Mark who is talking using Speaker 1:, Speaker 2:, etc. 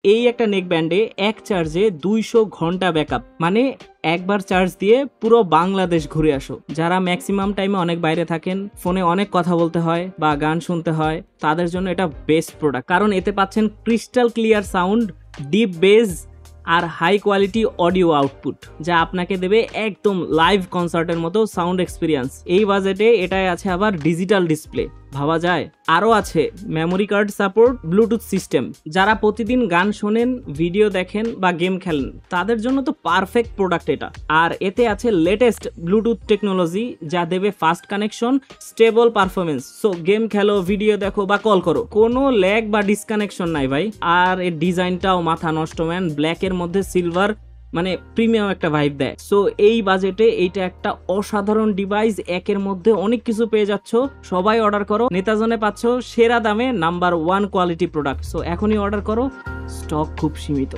Speaker 1: এই একটা নেক ব্যান্ডে এক চার্জে 200 ঘন্টা ব্যাকআপ, মানে একবার চার্জ দিয়ে পুরো বাংলাদেশ ঘুরে আসো। যারা ম্যাক্সিমাম টাইমে অনেক বাইরে থাকেন, ফোনে অনেক কথা বলতে হয় বা গান শুনতে হয়, তাদের জন্য এটা বেস্ট প্রোডাক্ট। কারণ এতে পাচ্ছেন crystal clear sound, deep bass আর হাই কোয়ালিটি অডিও আউটপুট, যা আপনাকে দেবে একদম লাইভ কনসার্টের মতো সাউন্ড এক্সপিরিয়েন্স। এই বাজেটে এটাই আছে আবার ডিজিটাল ডিসপ্লে, ভাবা যায়। আরও আছে memory card support, Bluetooth system. যারা প্রতিদিন গান শোনেন, ভিডিও দেখেন বা গেম খেলেন, তাদের জন্য তো পারফেক্ট প্রোডাক্ট এটা। আর এতে আছে লেটেস্ট ব্লুটুথ টেকনোলজি, যা দেবে fast connection, stable performance. So game খেলো, ভিডিও দেখো বা কল করো, কোনো ল্যাগ বা ডিসকানেকশন নাই ভাই। আর এর ডিজাইনটাও মাথা নষ্ট ম্যান, ব্ল্যাকের মধ্যে সিলভার, মানে প্রিমিয়াম একটা ভাইব দেয়। সো এই বাজেটে এইটা একটা অসাধারণ ডিভাইস, একের মধ্যে অনেক কিছু পেয়ে যাচ্ছ। সবাই অর্ডার করো, নেতাজনে পাচ্ছ সেরা দামে নাম্বার 1 কোয়ালিটি প্রোডাক্ট। সো এখনই অর্ডার করো, স্টক খুব সীমিত।